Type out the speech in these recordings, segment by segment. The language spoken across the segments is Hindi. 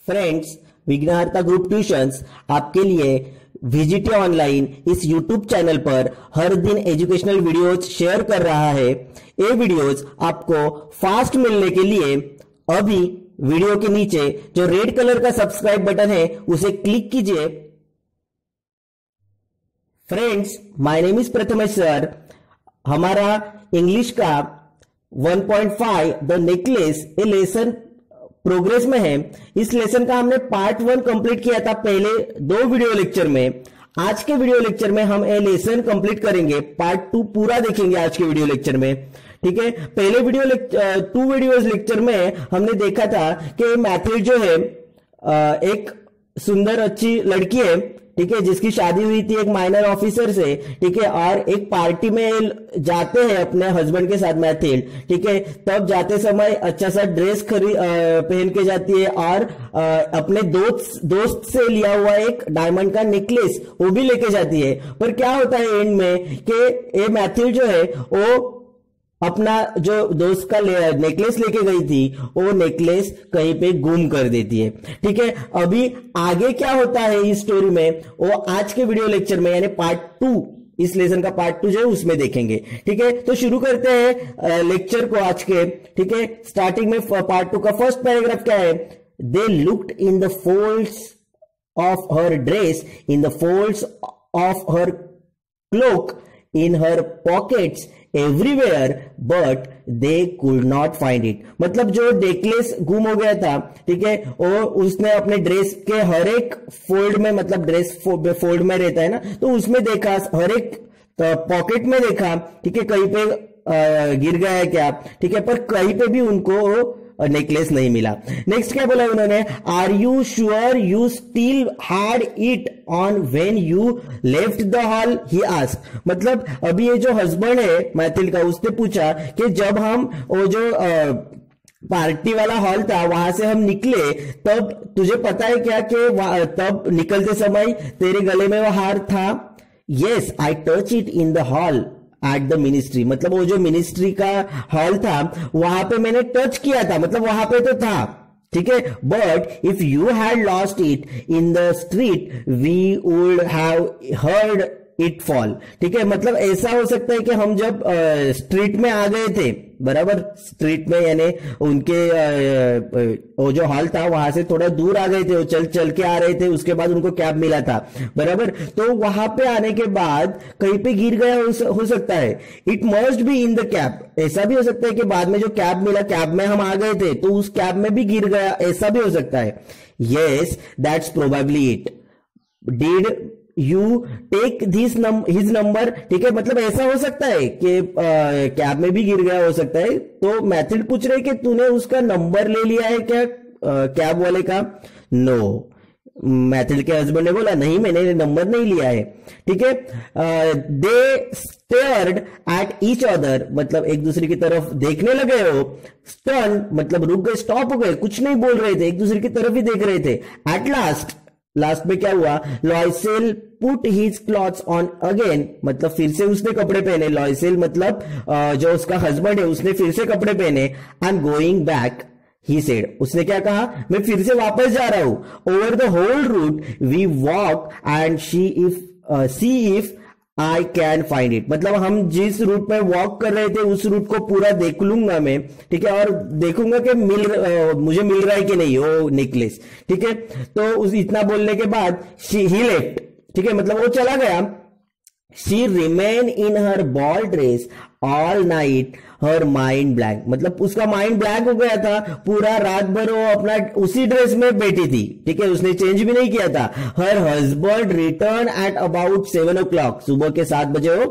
फ्रेंड्स, विघ्नहर्ता ग्रुप ट्यूशंस आपके लिए विजिट ऑनलाइन इस यूट्यूब चैनल पर हर दिन एजुकेशनल वीडियोज शेयर कर रहा है। ये वीडियोज आपको फास्ट मिलने के लिए अभी वीडियो के नीचे जो रेड कलर का सब्सक्राइब बटन है उसे क्लिक कीजिए। Friends, my name is Prathamesh sir. हमारा इंग्लिश का 1.5 द नेकलेस ये लेसन प्रोग्रेस में है। इस लेसन का हमने पार्ट 1 कंप्लीट किया था पहले 2 वीडियो लेक्चर में। आज के वीडियो लेक्चर में हम ये लेसन कंप्लीट करेंगे, पार्ट 2 पूरा देखेंगे आज के वीडियो लेक्चर में। ठीक है, पहले टू वीडियोस लेक्चर में हमने देखा था कि मैथिल जो है एक सुंदर अच्छी लड़की है, ठीक है, जिसकी शादी हुई थी एक माइनर ऑफिसर से, ठीक है, और एक पार्टी में जाते हैं अपने हस्बैंड के साथ मैथिल, ठीक है। तब जाते समय अच्छा सा ड्रेस पहन के जाती है और अपने दोस्त से लिया हुआ एक डायमंड का नेकलेस वो भी लेके जाती है। पर क्या होता है एंड में कि ये मैथिल जो है वो अपना जो दोस्त का नेकलेस लेके गई थी वो नेकलेस कहीं पे गुम कर देती है। ठीक है, अभी आगे क्या होता है इस स्टोरी में वो आज के वीडियो लेक्चर में यानी पार्ट 2, इस लेसन का पार्ट 2 जो है उसमें देखेंगे। ठीक है, तो शुरू करते हैं लेक्चर को आज के। ठीक है, स्टार्टिंग में पार्ट 2 का फर्स्ट पैराग्राफ क्या है? They looked in the folds of her dress, in the folds of her cloak, in her pockets, everywhere, but they could not find it. मतलब जो नेकलेस गुम हो गया था, ठीक है, वो उसने अपने ड्रेस के हर एक फोल्ड में, मतलब ड्रेस फोल्ड में रहता है ना, तो उसमें देखा, हर एक पॉकेट में देखा, ठीक है, कहीं पे गिर गया है क्या, ठीक है, पर कहीं पे भी उनको नेकलेस नहीं मिला। नेक्स्ट क्या बोला उन्होंने? Are you sure you still had it on when you left the hall, he asked. मतलब अभी ये जो हस्बैंड है मैथिल का, उसने पूछा कि जब हम वो जो पार्टी वाला हॉल था वहां से हम निकले तब तुझे पता है क्या कि तब निकलते समय तेरे गले में वो हार था? Yes, I touch it in the hall eight the ministry. मतलब वो जो मिनिस्ट्री का हॉल था वहां पे मैंने टच किया था, मतलब वहां पे तो था, ठीक है। But if you had lost it in the street we would have heard it fall. ठीक है, मतलब ऐसा हो सकता है कि हम जब स्ट्रीट में आ गए थे, बराबर, स्ट्रीट में यानी उनके वो जो हॉल था वहां से थोड़ा दूर आ गए थे, वो चल चल के आ रहे थे, उसके बाद उनको कैब मिला था, बराबर, तो वहां पे आने के बाद कहीं पे गिर गया हो सकता है। It must be in the cab, ऐसा भी हो सकता है कि बाद में जो कैब मिला, कैब में हम आ गए थे तो उस कैब में भी गिर गया, ऐसा भी हो सकता है। Yes, that's probably it. Did you take his number? ठीक है, मतलब ऐसा हो सकता है कि कैब में भी गिर गया हो सकता है। तो मैथिल पूछ रहे कि तूने उसका नंबर ले लिया है क्या कैब वाले का? नो, मैथिल के हस्बैंड ने बोला नहीं, मैंने नंबर नहीं लिया है। ठीक है, दे स्टेयर्ड एट ईच अदर, मतलब एक दूसरे की तरफ देखने लगे हो। स्टन मतलब रुक गए, स्टॉप हो गए, कुछ नहीं बोल रहे थे, एक दूसरे की तरफ ही देख रहे थे। एट लास्ट में क्या हुआ? Loisel put his clothes on again, मतलब फिर से उसने कपड़े पहने। लॉयसेल मतलब जो उसका हस्बैंड है, उसने फिर से कपड़े पहने। I am going back, he said, उसने क्या कहा? मैं फिर से वापस जा रहा हूं। Over the whole route we walk and see if I can find it. मतलब हम जिस रूट में वॉक कर रहे थे उस रूट को पूरा देख लूंगा मैं, ठीक है, और देखूंगा कि मुझे मिल रहा है कि नहीं वो नेकलेस। ठीक है, तो उस इतना बोलने के बाद ही लेफ्ट, ठीक है, मतलब वो चला गया। She remain in her ball dress all night, her mind blank, मतलब उसका माइंड ब्लैंक हो गया था, पूरा रात भर वो अपना उसी ड्रेस में बैठी थी, ठीक है, उसने चेंज भी नहीं किया था। Her husband return at about 7 o'clock, सुबह के 7 बजे वो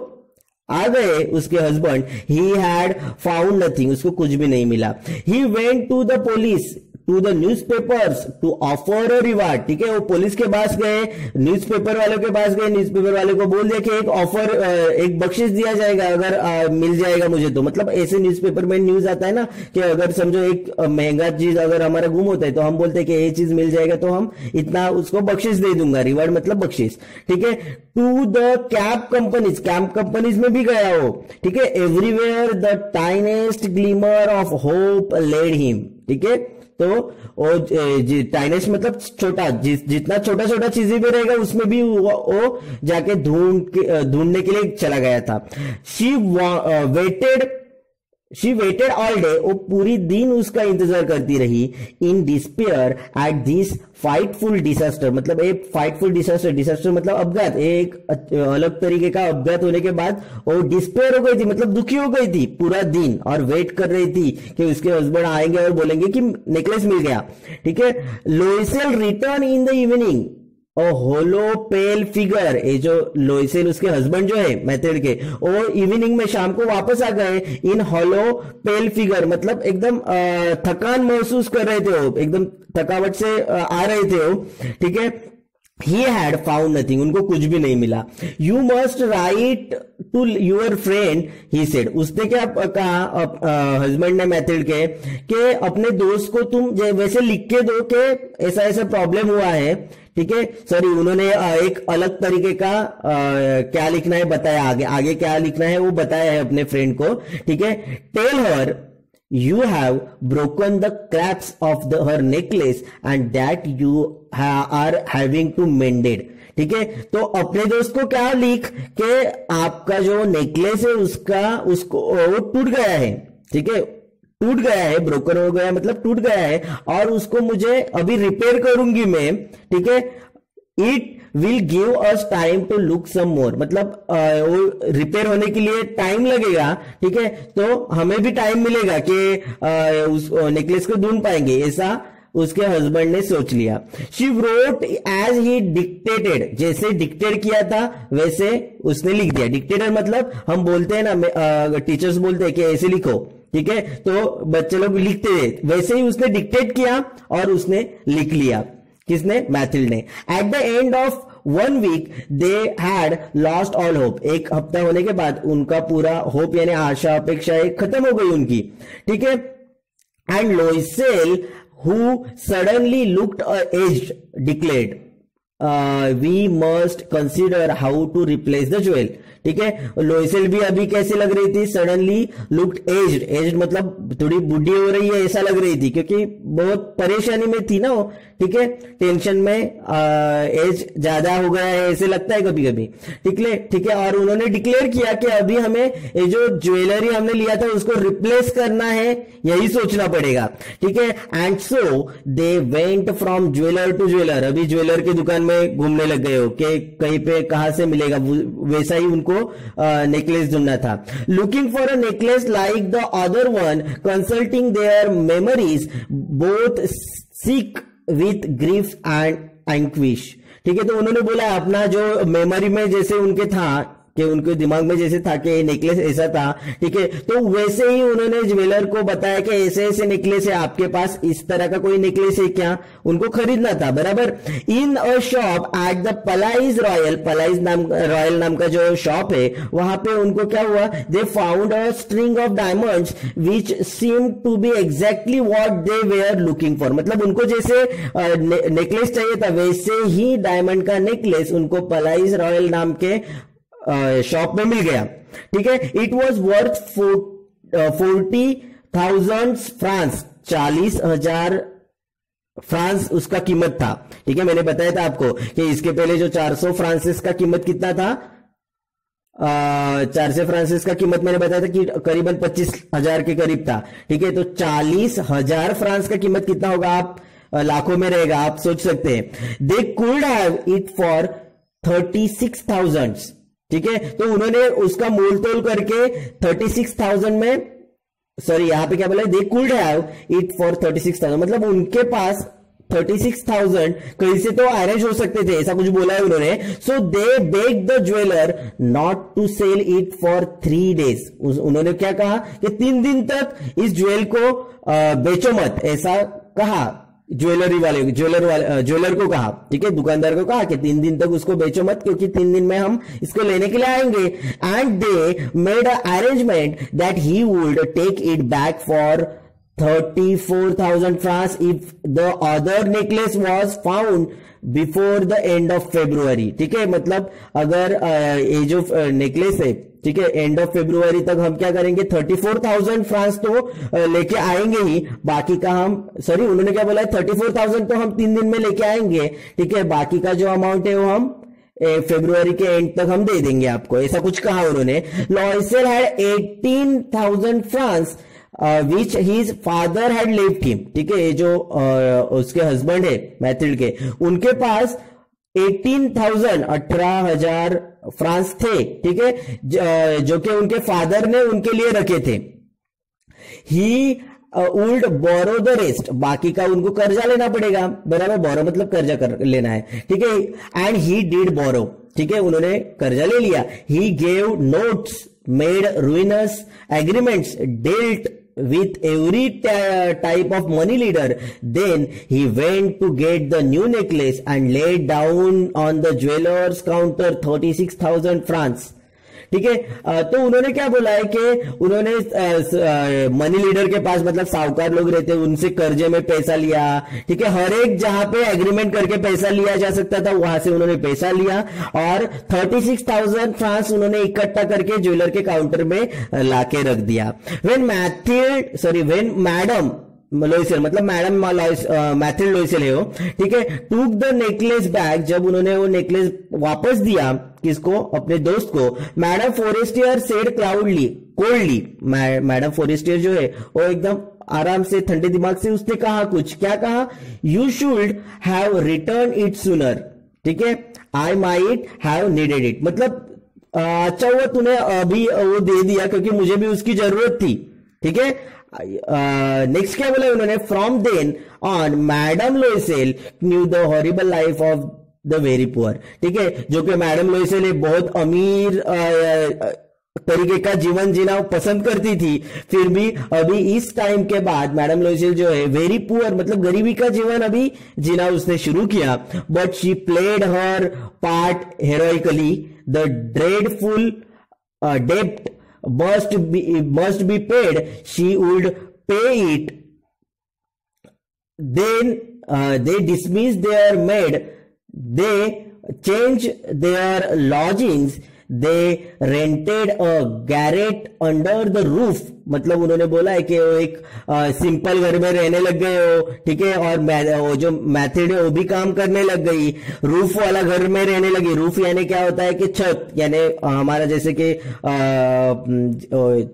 आ गए उसके husband. He had found nothing, उसको कुछ भी नहीं मिला। He went to the police, to the newspapers to offer a reward. ठीक है, वो पुलिस के पास गए, न्यूज़पेपर वालों के पास गए, न्यूज़पेपर वाले को बोल दिया कि एक ऑफर, एक बख्शिश दिया जाएगा अगर मिल जाएगा मुझे तो। मतलब ऐसे न्यूज़पेपर में न्यूज आता है ना कि अगर समझो एक महंगा चीज अगर हमारा गुम होता है तो हम बोलते हैं कि ये चीज मिल जाएगा तो हम इतना उसको बख्शिश दे दूंगा, रिवार्ड मतलब बख्शिश। ठीक है, टू द कैब कंपनीज में भी गया हो। ठीक है, everywhere the tiniest glimmer of hope led him. ठीक है, तो वो टाइनेस्ट मतलब छोटा, जितना छोटा छोटा चीजें भी रहेगा उसमें भी वो जाके ढूंढने के लिए चला गया था। शी वेटेड ऑल डे, वो पूरी दिन उसका इंतजार करती रही। इन despair at this Fightful disaster, मतलब एक फाइटफुल डिसास्टर मतलब अपघात, एक अलग तरीके का अपघात होने के बाद वो डिस्पेयर हो गई थी, मतलब दुखी हो गई थी पूरा दिन, और वेट कर रही थी कि उसके हस्बैंड आएंगे और बोलेंगे कि नेकलेस मिल गया। ठीक है, Loisel returned in the evening hollow pale figure, ये जो लोइसेल उसके हस्बैंड जो है मैथड के, वो इवनिंग में शाम को वापस आ गए इन होलो पेल फिगर, मतलब एकदम थकान महसूस कर रहे थे वो, एकदम थकावट से आ रहे थे वो। ठीक है, he had found nothing, उनको कुछ भी नहीं मिला। You must write to your friend, he said, उसने क्या कहा हस्बैंड ने मैथड के कि अपने दोस्त को तुम वैसे लिख के दो कि ऐसा ऐसा प्रॉब्लम हुआ है। ठीक है, सॉरी उन्होंने एक अलग तरीके का क्या लिखना है बताया, आगे क्या लिखना है वो बताया है अपने फ्रेंड को। ठीक है, tell her you have broken the cracks of her necklace and that you are having to mended। ठीक है, तो अपने दोस्त को क्या लिख के आपका जो नेकलेस है उसको वो टूट गया है। ठीक है, टूट गया है, ब्रोकन हो गया मतलब टूट गया है, और उसको मुझे अभी रिपेयर करूंगी मैं। ठीक है, it will give us time to look some more, मतलब वो रिपेयर होने के लिए टाइम लगेगा। ठीक है, तो हमें भी टाइम मिलेगा कि उस नेकलेस को ढूंढ पाएंगे, ऐसा उसके हस्बैंड ने सोच लिया। She wrote as he dictated, जैसे डिक्टेट किया था वैसे उसने लिख दिया। डिक्टेटर मतलब हम बोलते हैं ना, टीचर्स बोलते हैं कि ऐसे लिखो। ठीक है, तो बच्चे लोग लिखते हैं, वैसे ही उसने डिक्टेट किया और उसने लिख लिया। किसने? मैथिल्ड ने। At the end of 1 week they had lost all hope, एक हफ्ता होने के बाद उनका पूरा होप यानी आशा अपेक्षाएं खत्म हो गई उनकी। ठीक है, and Loisel who suddenly looked aged declared we must consider how to replace the jewel. ठीक है, लोइसेल भी अभी कैसी लग रही थी? सडनली लुक्ड एज्ड मतलब थोड़ी बूढ़ी हो रही है ऐसा लग रही थी, क्योंकि बहुत परेशानी में थी ना वो। ठीक है, टेंशन में एज ज्यादा हो गया है ऐसे लगता है कभी कभी। ठीक है, और उन्होंने डिक्लेयर किया कि अभी हमें ये जो ज्वेलरी हमने लिया था उसको रिप्लेस करना है, यही सोचना पड़ेगा। ठीक है, and so they went from jeweller to jeweller, अभी ज्वेलर की दुकान में घूमने लग गए हो कि कहीं पे कहां से मिलेगा, वैसा ही उनको नेकलेस ढूंढना था। Looking for a necklace like the other one, consulting their memories, both sick with grief and anguish. ठीक है, तो उन्होंने बोला अपना जो मेमोरी में जैसे उनके था कि उनके दिमाग में जैसे था कि नेकलेस ऐसा था। ठीक है, तो वैसे ही उन्होंने ज्वेलर को बताया कि ऐसे ऐसे नेकलेस है आपके पास, इस तरह का कोई नेकलेस है क्या, उनको खरीदना था बराबर। इन अ शॉप एट द पलाइज रॉयल नाम का जो शॉप है वहां पे उनको क्या हुआ, they found a string of diamonds which seem to be exactly what they were looking for, मतलब उनको जैसे नेकलेस चाहिए था वैसे ही डायमंड का नेकलेस उनको पलाइज रॉयल नाम के शॉप में मिल गया। ठीक है, it was worth 40,000 France, 40,000 France उसका कीमत था। ठीक है, मैंने बताया था आपको कि इसके पहले जो 400 फ्रांसिस का कीमत कितना था, 400 फ्रांसिस का कीमत मैंने बताया था कि करीबन 25,000 के करीब था। ठीक है, तो 40,000 फ्रांस का कीमत कितना होगा, आप लाखों में रहेगा, आप सोच सकते हैं। They could have it for 36,000। ठीक है, तो उन्होंने उसका मोल तोल करके 36,000 में, सॉरी यहां पे क्या बोला, they could have it for 36,000, मतलब उनके पास 36,000 कहीं से तो अरेंज हो सकते थे, ऐसा कुछ बोला है उन्होंने। So they beg the jeweller not to sell it for 3 days। उन्होंने क्या कहा कि 3 दिन तक इस ज्वेल को बेचो मत, ऐसा कहा ज्वेलर को कहा। ठीक है, दुकानदार को कहा कि 3 दिन तक उसको बेचो मत, क्योंकि 3 दिन में हम इसको लेने के लिए आएंगे। And they made a arrangement that he would take it back for 34,000 francs if the other necklace was found before the end of February. ठीक है, मतलब अगर ये जो नेकलेस है, ठीक है, एंड ऑफ फेब्रुवरी तक हम क्या करेंगे, 34,000 फ्रांस तो लेके आएंगे ही, बाकी का हम, सॉरी उन्होंने क्या बोला है, 34,000 तो हम 3 दिन में लेके आएंगे। ठीक है, बाकी का जो अमाउंट है वो हम फेब्रुवरी के एंड तक हम दे देंगे आपको, ऐसा कुछ कहा उन्होंने। Loisel had 18,000 francs which his father had left him. ठीक है, ये जो उसके हस्बैंड है मैथिल्ड के, उनके पास 18,000 फ्रांस थे। ठीक है, जो कि उनके फादर ने उनके लिए रखे थे। He would borrow the rest, बाकी का उनको कर्जा लेना पड़ेगा, बराबर, बोरो मतलब कर्जा कर लेना है। ठीक है, एंड ही डिड बोरो, ठीक है, उन्होंने कर्जा ले लिया। He gave notes, made ruinous agreements, dealt with every type of money leader. Then he went to get the new necklace and laid down on the jeweler's counter 36,000 francs. ठीक है, तो उन्होंने क्या बोला है कि उन्होंने मनी लीडर के पास, मतलब साहूकार लोग रहते हैं, उनसे कर्जे में पैसा लिया। ठीक है, हर एक जहां पे एग्रीमेंट करके पैसा लिया जा सकता था वहां से उन्होंने पैसा लिया और 36,000 फ्रांस उन्होंने इकट्ठा करके ज्वेलर के काउंटर में लाके रख दिया। वेन मैडम लोइसेल, मतलब मैडम मैथिल्ड लोइसेल है वो, ठीक है, टूक द नेकलेस बैग, जब उन्होंने वो नेकलेस वापस दिया, किसको, अपने दोस्त को, madam Forestier said coldly, madam Forestier जो है वो एकदम आराम से ठंडे दिमाग से उसने कहा, कुछ क्या कहा, you should have return it sooner. ठीक है, I might have needed it, मतलब अच्छा हुआ तूने अभी वो दे दिया क्योंकि मुझे भी उसकी जरूरत थी। ठीक है, नेक्स्ट क्या बोला उन्होंने, from then on madam Loisel knew the horrible life of the very poor. ठीक है, जो कि मैडम लोइसेल एक बहुत अमीर तरीके का जीवन जीना पसंद करती थी, फिर भी अभी इस टाइम के बाद मैडम लोइसेल जो है वेरी पुअर, मतलब गरीबी का जीवन अभी जीना उसने शुरू किया। But she played her part heroically, the dreadful डेप्ट must be paid, she would pay it. Then they dismissed their maid, they changed their lodgings, they rented a garret under the roof, मतलब उन्होंने बोला है कि वो एक सिंपल घर में रहने लग गए हो। ठीक है, और वो जो मैथिल्ड है वो भी काम करने लग गई, रूफ वाला घर में रहने लगी। रूफ यानी क्या होता है कि छत, यानी हमारा जैसे कि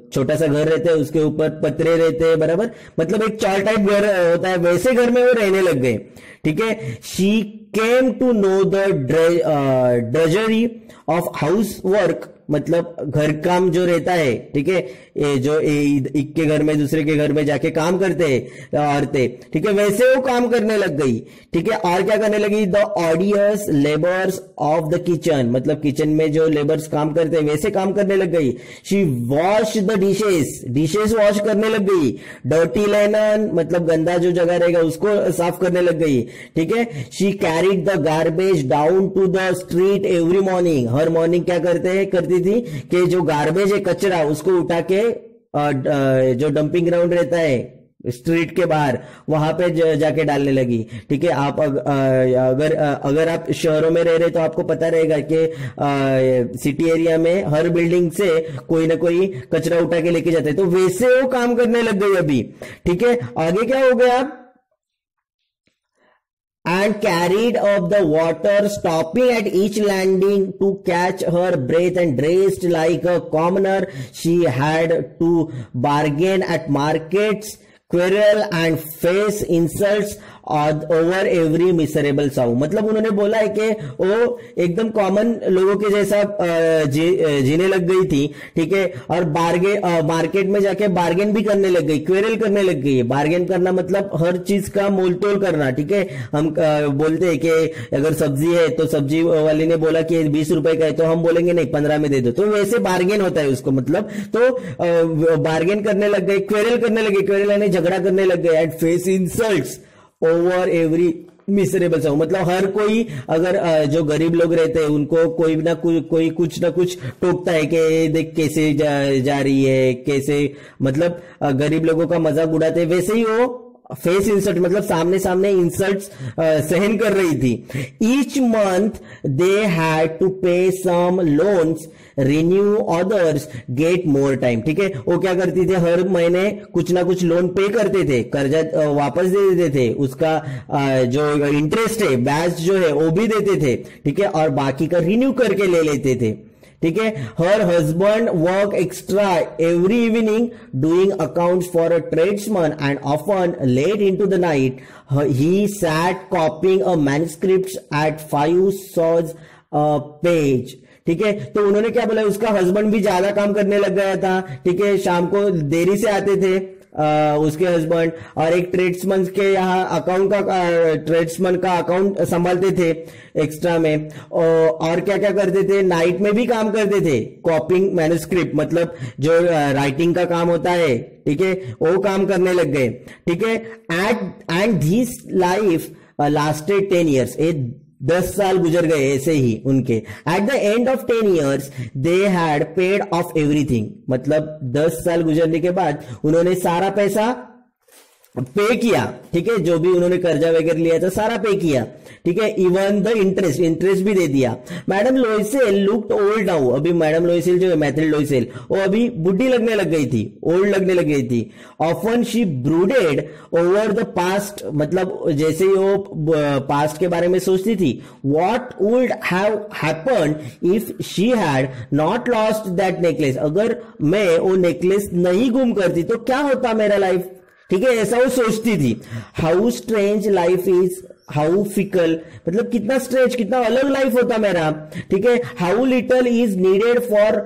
छोटा सा घर रहता है उसके ऊपर पतरे रहते हैं, बराबर, मतलब एक चार टाइप घर होता है, वैसे घर में वो रहने लग गए। ठीक है, she came to know the drudgery of house work, मतलब घर काम जो रहता है। ठीक है, ये जो एक के घर में दूसरे के घर में जाके काम करते हैं औरतें, ठीक है, वैसे वो काम करने लग गई। ठीक है, और क्या करने लगी, the ऑडियस labours of the kitchen, मतलब किचन में जो लेबर्स काम करते हैं वैसे काम करने लग गई। She wash the dishes wash करने लग गई। डर्टी लेनन, मतलब गंदा जो जगह रहेगा उसको साफ करने लग गई। ठीक है, she carried the garbage down to the street every morning, हर मॉर्निंग क्या करती थी कि जो गार्बेज है, कचरा, उसको उठा के जो डंपिंग ग्राउंड रहता है स्ट्रीट के बाहर, वहां पे जाके डालने लगी। ठीक है, आप अगर आप शहरों में रह रहे तो आपको पता रहेगा कि सिटी एरिया में हर बिल्डिंग से कोई ना कोई कचरा उठा के लेके जाते हैं, तो वैसे वो काम करने लग गई अभी। ठीक है, आगे क्या हो गया, and carried up the water, stopping at each landing to catch her breath, and dressed like a commoner. She had to bargain at markets, quarrel and face insults over every miserable साउ, मतलब उन्होंने बोला है कि वो एकदम कॉमन लोगों के जैसा जीने लग गई थी। ठीक है, और मार्केट में जाके बार्गेन भी करने लग गई, क्वेरल करने लग गई। बार्गेन करना मतलब हर चीज का मोल तोल करना। ठीक है, हम बोलते हैं कि अगर सब्जी है तो सब्जी वाली ने बोला कि 20 रुपए का है, तो हम बोलेंगे नहीं 15 में दे दो, तो वैसे बार्गेन होता है उसको, मतलब तो बार्गेन करने लग गए, क्वेरल करने लगे, क्वेरल यानी झगड़ा करने लग गए। And face insults over every miserable song मतलब हर कोई अगर जो गरीब लोग रहते हैं उनको कोई ना कोई कुछ ना कुछ टोकता है कि देख कैसे जा रही है, कैसे मतलब गरीब लोगों का मजाक उड़ाते हैं, वैसे ही वो फेस इंसल्ट मतलब सामने सामने इंसल्ट सहन कर रही थी। Each month they had to pay some loans, renew others, get more time. ठीक है, वो क्या करती थी, हर महीने कुछ ना कुछ लोन पे करते थे, कर्जा वापस दे देते थे, उसका जो इंटरेस्ट है ब्याज जो है वो भी देते थे। ठीक है, और बाकी का रिन्यू करके ले लेते थे। ठीक है, her husband work extra every evening doing accounts for a tradesman and often late into the night he sat copying a manuscripts at 5 sous page. ठीक है, तो उन्होंने क्या बोला, उसका हस्बैंड भी ज्यादा काम करने लग गया था। ठीक है, शाम को देरी से आते थे उसके हस्बैंड, और एक ट्रेड्समैन के यहाँ अकाउंट का ट्रेड्समैन का अकाउंट संभालते थे एक्स्ट्रा में, और क्या क्या करते थे, नाइट में भी काम करते थे, कॉपिंग मैन्युस्क्रिप्ट मतलब जो राइटिंग का काम होता है। ठीक है, वो काम करने लग गए। ठीक है, and this life lasted 10 years, 10 साल गुजर गए ऐसे ही उनके। Eight the end of 10 years they had paid of everything, मतलब 10 साल गुजरने के बाद उन्होंने सारा पैसा पे किया। ठीक है, जो भी उन्होंने कर्जा वगैरह लिया था सारा पे किया। ठीक है, इवन द इंटरेस्ट भी दे दिया। Madam Loisel looked old now, अभी मैडम लोइसेल जो है मैथिल्ड लोइसेल वो अभी बुढ़ी लगने लग गई थी, ओल्ड लगने लग गई थी। Often she brooded over the past, मतलब जैसे ही वो पास्ट के बारे में सोचती थी, what would have happened if she had not lost that necklace, अगर मैं वो नेकलेस नहीं गुम करती तो क्या होता मेरा लाइफ। ठीक है, ऐसा वो सोचती थी। How strange life is, how fickle, मतलब कितना स्ट्रेंज, कितना अलग लाइफ होता मेरा। ठीक है, how little is needed for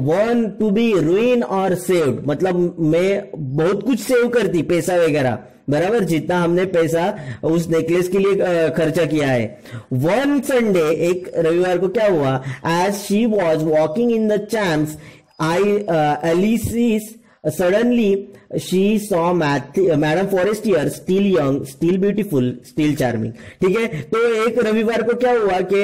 one to be ruin और सेव्ड, मतलब मैं बहुत कुछ सेव करती, पैसा वगैरह बराबर, जितना हमने पैसा उस नेकलेस के लिए खर्चा किया है। वन संडे, एक रविवार को क्या हुआ, as she was walking in the Champs Elysees suddenly she saw Madam Forestier, still young, still beautiful, still charming। ठीक है, तो एक रविवार को क्या हुआ कि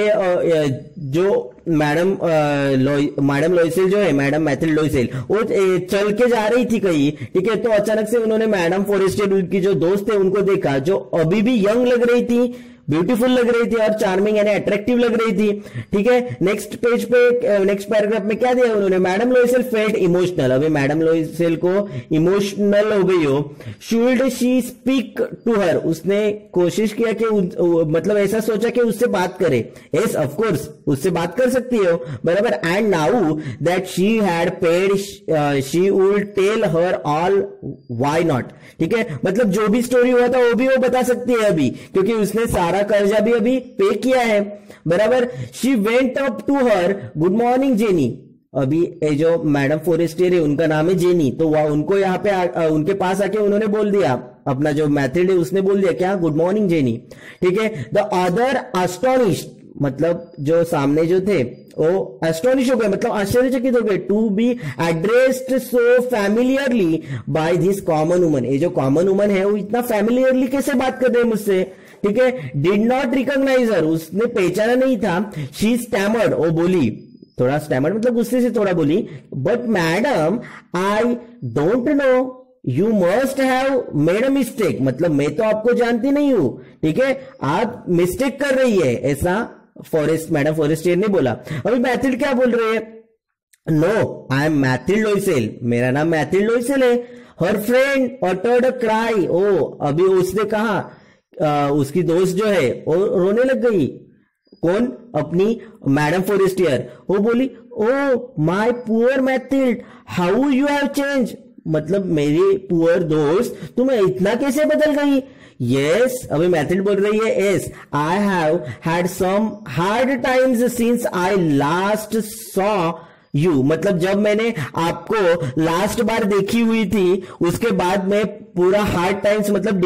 जो मैडम लोइसेल जो है, मैडम मैथिल्ड लोइसेल, वो चल के जा रही थी कहीं। ठीक है, तो अचानक से उन्होंने मैडम फॉरेस्टियर की जो दोस्त है उनको देखा, जो अभी भी यंग लग रही थी, ब्यूटीफुल लग रही थी और चार्मिंग यानी अट्रैक्टिव लग रही थी। ठीक है, नेक्स्ट पेज पे, नेक्स्ट पैराग्राफ में क्या दिया उन्होंने, मैडम लोइसेल फेल्ट इमोशनल, अभी मैडम लोइसेल को इमोशनल हो गई हो। Should she speak to her, उसने कोशिश किया कि मतलब ऐसा सोचा कि उससे बात करे। यस ऑफ कोर्स उससे बात कर सकती हो बराबर। And now that she had paid she would tell her all, why not. ठीक है, मतलब जो भी स्टोरी हुआ था वो भी वो बता सकती है अभी, क्योंकि उसने सारा कर्जा भी अभी पे किया है बराबर। She went up to her, good morning Jenny, अभी ये जो मैडम फॉरेस्टियर है उनका नाम है जेनी, तो वह उनको यहाँ पे उनके पास आके उन्होंने बोल दिया, अपना जो मैथिल्ड है उसने बोल दिया क्या, गुड मॉर्निंग जेनी। ठीक है, द अदर एस्टोनिश्ड, मतलब जो सामने जो थे वो एस्टोनिश हो गए, मतलब आश्चर्यचकित हो गए। To be addressed so familiarly by this common woman, ये जो कॉमन वुमन है वो इतना फैमिलियरली कैसे बात कर रहे हैं मुझसे। ठीक है, डिड नॉट रिकॉग्नाइज हर, उसने पहचाना नहीं था। शी स्टैमर्ड, वो बोली, थोड़ा स्टैमर्ड मतलब गुस्से से थोड़ा बोली, but madam I don't know, you must have made a mistake, मतलब मैं तो आपको जानती नहीं हूं। ठीक है, आप मिस्टेक कर रही है, ऐसा मैडम फॉरेस्टियर ने बोला। अभी मैथिल्ड क्या बोल रहे हैं, no I am Mathilde Loisel, मेरा नाम मैथिल्ड लोइसेल है। Her friend uttered a cry, oh अभी उसने कहा, उसकी दोस्त जो है वो रोने लग गई। कौन, अपनी मैडम फॉरेस्टियर, वो बोली, oh my poor Mathilde, how you have change, मतलब मेरी पुअर दोस्त तुम्हें इतना कैसे बदल गई। यस, अभी मैथिल्ड बोल रही है, yes I have had some hard times since I last saw you, मतलब जब मैंने आपको लास्ट बार देखी हुई थी उसके बाद में पूरा हार्ड टाइम्स, मतलब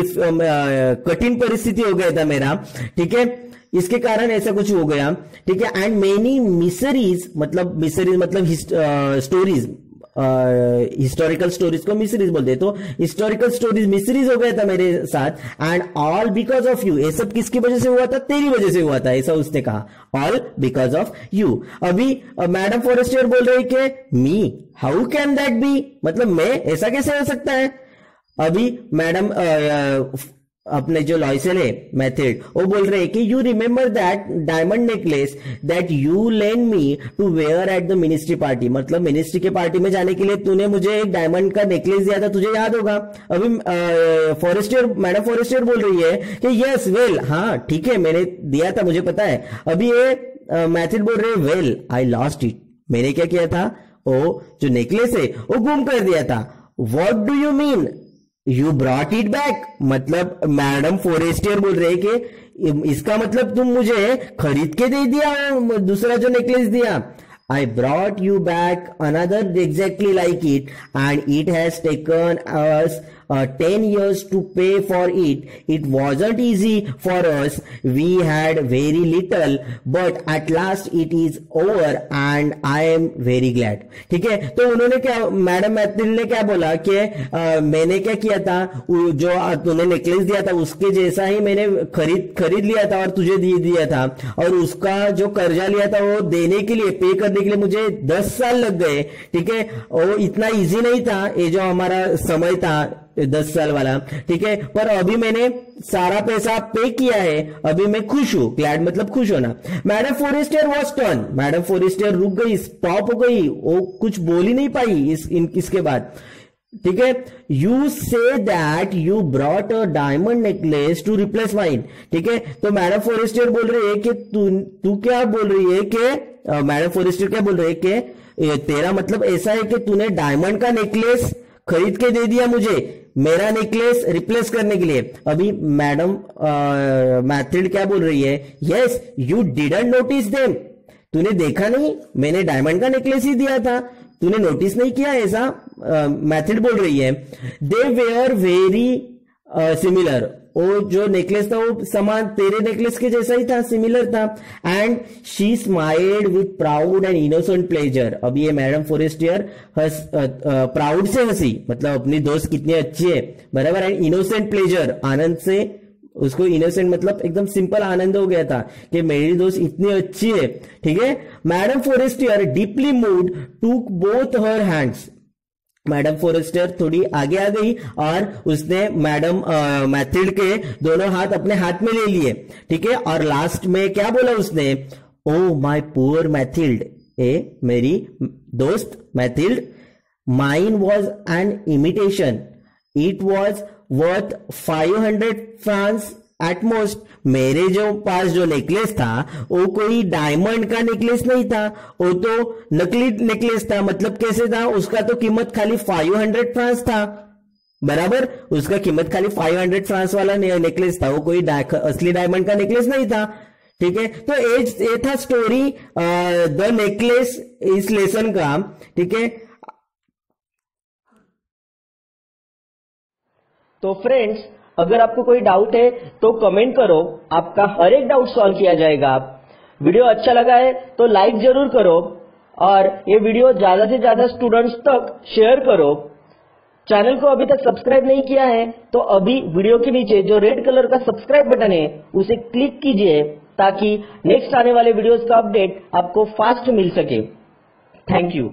कठिन परिस्थिति हो गया था मेरा। ठीक है, इसके कारण ऐसा कुछ हो गया। ठीक है, एंड मेनी मिसरीज, मतलब मिसरीज मतलब स्टोरीज, हिस्टोरिकल स्टोरीज को मिस्ट्रीज बोलते हैं। तो हिस्टोरिकल स्टोरीज मिस्ट्रीज हो गया था मेरे साथ, and all because of you. ये सब किसकी वजह से हुआ था? तेरी वजह से हुआ था, ऐसा उसने कहा, ऑल बिकॉज ऑफ यू। अभी मैडम फॉरेस्टियर बोल रही है कि मी, हाउ कैन दैट बी, मतलब मैं, ऐसा कैसे हो सकता है? अभी मैडम अपने जो लॉयसेल है मेथड, वो बोल रहे हैं कि you remember that diamond necklace that you lend me to wear at the ministry party, मतलब मिनिस्ट्री के पार्टी में जाने के लिए तूने मुझे एक डायमंड का नेकलेस दिया था, तुझे याद होगा। अभी मैडम फॉरेस्टियर बोल रही है कि यस वेल, हाँ ठीक है मैंने दिया था, मुझे पता है। अभी ये मेथड बोल रहे हैं वेल आई लॉस्ट इट, मैंने क्या किया था, वो जो नेकलेस है वो गुम कर दिया था। What do you mean you brought it back, मतलब मैडम फॉरेस्टियर बोल रहे कि इसका मतलब तुम मुझे खरीद के दे दिया, दूसरा जो नेकलेस दिया। I brought you back another exactly like it, and it has taken us 10 years to pay for it. It wasn't easy for us. We had very little, but at last it is over, and I am very glad. ठीक है, तो उन्होंने क्या, मैडम मैथिल ने क्या बोला कि मैंने क्या किया था, जो तूने नेकलेस दिया था उसके जैसा ही मैंने खरीद लिया था और तुझे दे दिया था, और उसका जो कर्जा लिया था वो देने के लिए, पे करने के लिए मुझे 10 साल लग गए। ठीक है, वो इतना इजी नहीं था, ये जो हमारा समय था 10 साल वाला, ठीक है, पर अभी मैंने सारा पैसा पे किया है, अभी मैं खुश हूं। ग्लैड मतलब खुश होना। Madam Forestier was turn, madam Forestier रुक गई, स्टॉप हो गई, वो कुछ बोल ही नहीं पाई इसके बाद। ठीक है, you say that you brought a diamond necklace to replace mine. ठीक है, तो मैडम फॉरेस्टियर बोल रही है कि तू क्या बोल रही है कि मैडम फॉरेस्टियर क्या बोल रही है कि तेरा मतलब ऐसा है कि तूने डायमंड का नेकलेस खरीद के दे दिया मुझे, मेरा नेकलेस रिप्लेस करने के लिए। अभी मैडम मैथ्रिड क्या बोल रही है, yes you didn't notice them, तूने देखा नहीं, मैंने डायमंड का नेकलेस ही दिया था, तूने नोटिस नहीं किया, ऐसा मैथड बोल रही है। दे वेयर वेरी सिमिलर, वो जो नेकलेस था वो समान तेरे नेकलेस के जैसा ही था, सिमिलर था। And she smiled with proud and innocent pleasure. अब ये मैडम फॉरेस्टियर प्राउड से हंसी, मतलब अपनी दोस्त कितनी अच्छी है, बराबर, एंड इनोसेंट प्लेजर, आनंद से, उसको इनोसेंट मतलब एकदम सिंपल आनंद हो गया था कि मेरी दोस्त इतनी अच्छी है। ठीक है, मैडम फॉरेस्टियर डीपली मूव्ड टूक both her hands, madam Forestier थोड़ी आगे आ गई और उसने मैडम मैथिल्ड के दोनों हाथ अपने हाथ में ले लिए। ठीक है, और लास्ट में क्या बोला उसने, ओ माय पुअर मैथिल्ड, ए मेरी दोस्त Mathilde, mine was an imitation, it was worth 500 France at most. मेरे जो पास जो नेकलेस था वो कोई डायमंड का नेकलेस नहीं था, वो तो नकली नेकलेस था। मतलब कैसे था, उसका तो कीमत खाली 500 फ्रांस था, बराबर, उसका कीमत खाली 500 फ्रांस वाला नेकलेस था, वो कोई असली डायमंड का नेकलेस नहीं था। ठीक है, तो ये था स्टोरी द नेकलेस इस लेसन का। ठीक है, तो फ्रेंड्स अगर आपको कोई डाउट है तो कमेंट करो, आपका हर एक डाउट सॉल्व किया जाएगा। वीडियो अच्छा लगा है तो लाइक जरूर करो, और ये वीडियो ज्यादा से ज्यादा स्टूडेंट्स तक शेयर करो। चैनल को अभी तक सब्सक्राइब नहीं किया है तो अभी वीडियो के नीचे जो रेड कलर का सब्सक्राइब बटन है उसे क्लिक कीजिए, ताकि नेक्स्ट आने वाले वीडियोस का अपडेट आपको फास्ट मिल सके। Thank you.